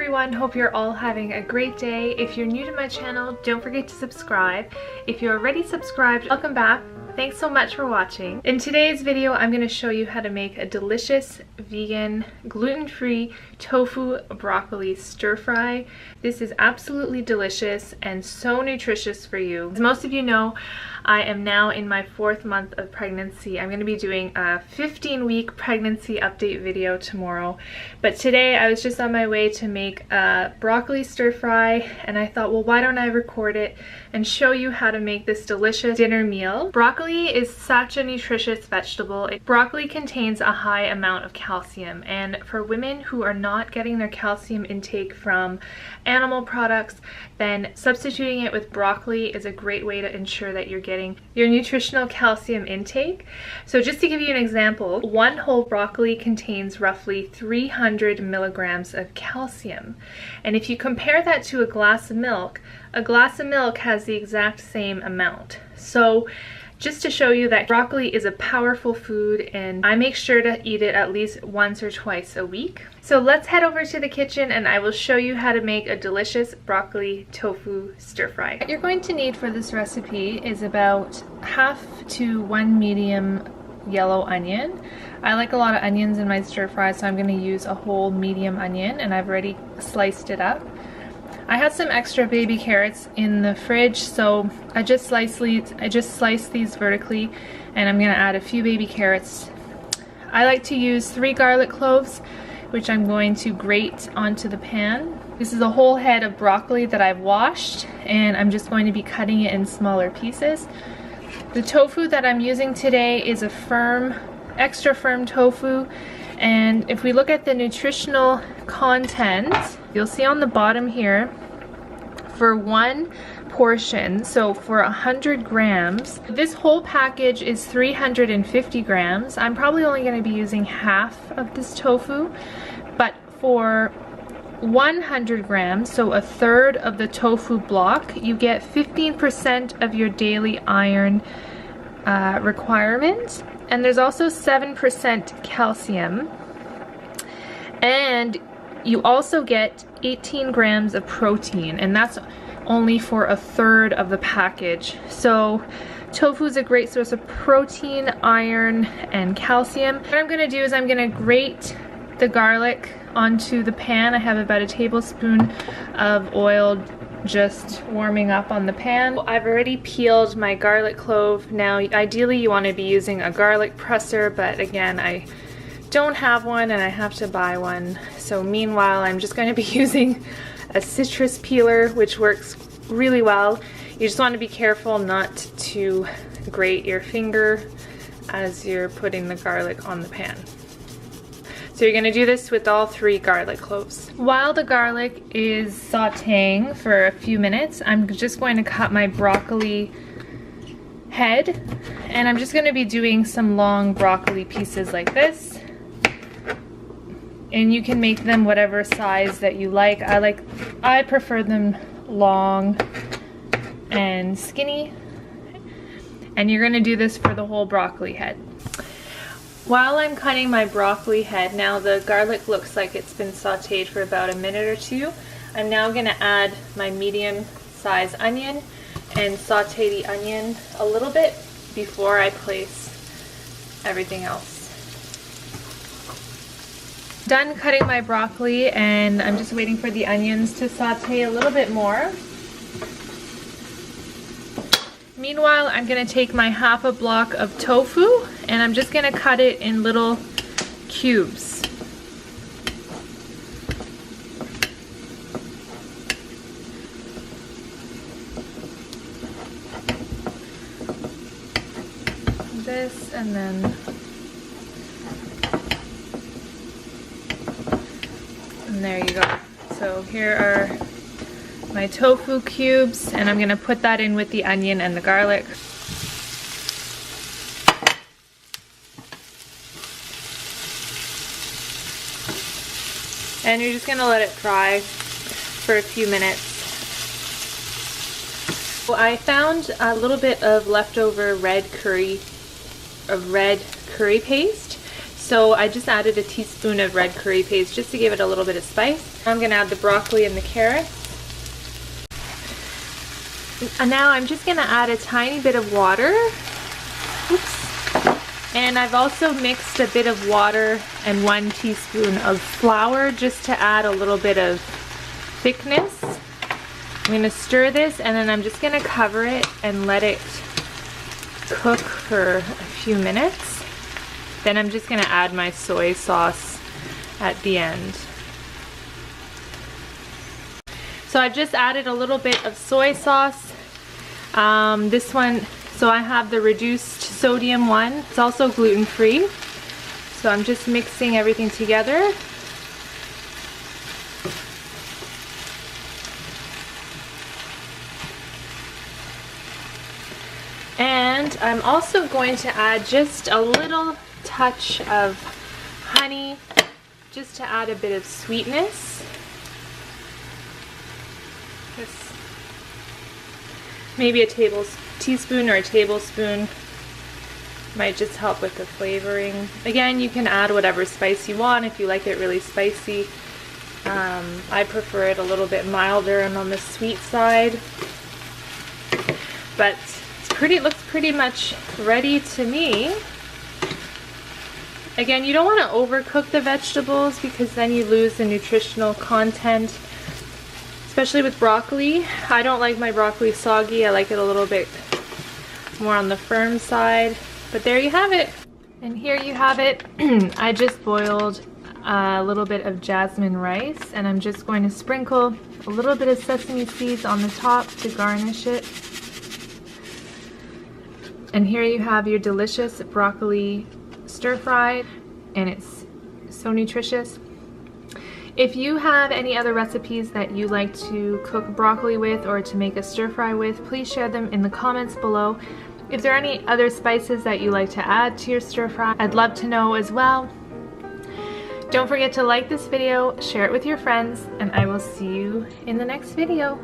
everyone, hope you're all having a great day. If you're new to my channel, don't forget to subscribe. If you're already subscribed, welcome back. Thanks so much for watching. In today's video, I'm going to show you how to make a delicious vegan, gluten-free tofu broccoli stir fry. This is absolutely delicious and so nutritious for you. As most of you know, I am now in my 4th month of pregnancy. I'm going to be doing a 15-week pregnancy update video tomorrow. But today I was just on my way to make a broccoli stir fry, and I thought, well, why don't I record it and show you how to make this delicious dinner meal. Broccoli is such a nutritious vegetable. Broccoli contains a high amount of calcium, and for women who are not getting their calcium intake from animal products, then substituting it with broccoli is a great way to ensure that you're getting your nutritional calcium intake. So just to give you an example, one whole broccoli contains roughly 300 milligrams of calcium. And if you compare that to a glass of milk has the exact same amount. So just to show you that broccoli is a powerful food, and I make sure to eat it at least once or twice a week. So let's head over to the kitchen and I will show you how to make a delicious broccoli tofu stir fry. What you're going to need for this recipe is about half to 1 medium yellow onion. I like a lot of onions in my stir fry, so I'm going to use a whole medium onion, and I've already sliced it up. I had some extra baby carrots in the fridge, so I just sliced these vertically, and I'm going to add a few baby carrots. I like to use 3 garlic cloves, which I'm going to grate onto the pan. This is a whole head of broccoli that I've washed, and I'm just going to be cutting it in smaller pieces. The tofu that I'm using today is a firm, extra firm tofu, and if we look at the nutritional content, you'll see on the bottom here, for one portion, so for 100 grams, this whole package is 350 grams. I'm probably only going to be using half of this tofu, but for 100 grams, so a third of the tofu block, you get 15% of your daily iron requirement, and there's also 7% calcium, and you also get 18 grams of protein, and that's only for a third of the package. So tofu is a great source of protein, iron, and calcium. What I'm going to do is I'm going to grate the garlic onto the pan. I have about a tablespoon of oil just warming up on the pan. I've already peeled my garlic clove. Now ideally you want to be using a garlic presser, but again I don't have one and I have to buy one. So meanwhile I'm just going to be using a citrus peeler, which works really well. You just want to be careful not to grate your finger as you're putting the garlic on the pan. So you're going to do this with all 3 garlic cloves. While the garlic is sauteing for a few minutes, I'm just going to cut my broccoli head, and I'm just going to be doing some long broccoli pieces like this. And you can make them whatever size that you like. I prefer them long and skinny. And you're going to do this for the whole broccoli head. While I'm cutting my broccoli head, now the garlic looks like it's been sauteed for about a minute or 2. I'm now going to add my medium size onion and saute the onion a little bit before I place everything else. Done cutting my broccoli, and I'm just waiting for the onions to saute a little bit more. Meanwhile, I'm going to take my half a block of tofu, and I'm just going to cut it in little cubes. This, and then there you go. So here are my tofu cubes, and I'm going to put that in with the onion and the garlic. And you're just going to let it dry for a few minutes. So I found a little bit of leftover red curry paste. So I just added a teaspoon of red curry paste just to give it a little bit of spice. I'm gonna add the broccoli and the carrots. And now I'm just gonna add a tiny bit of water. Oops. And I've also mixed a bit of water and 1 teaspoon of flour just to add a little bit of thickness. I'm gonna stir this and then I'm just gonna cover it and let it cook for a few minutes. Then I'm just gonna add my soy sauce at the end. So I've just added a little bit of soy sauce. This one, so I have the reduced sodium one. It's also gluten-free. So I'm just mixing everything together. And I'm also going to add just a little touch of honey, just to add a bit of sweetness. Just maybe a teaspoon or a tablespoon might just help with the flavoring. Again, you can add whatever spice you want if you like it really spicy. I prefer it a little bit milder and on the sweet side. But looks pretty much ready to me. Again, you don't want to overcook the vegetables because then you lose the nutritional content, especially with broccoli. I don't like my broccoli soggy. I like it a little bit more on the firm side. But there you have it. And here you have it. I just boiled a little bit of jasmine rice and I'm just going to sprinkle a little bit of sesame seeds on the top to garnish it. And here you have your delicious broccoli stir fry, and it's so nutritious. If you have any other recipes that you like to cook broccoli with or to make a stir fry with, please share them in the comments below. If there are any other spices that you like to add to your stir fry, I'd love to know as well. Don't forget to like this video, share it with your friends, and I will see you in the next video.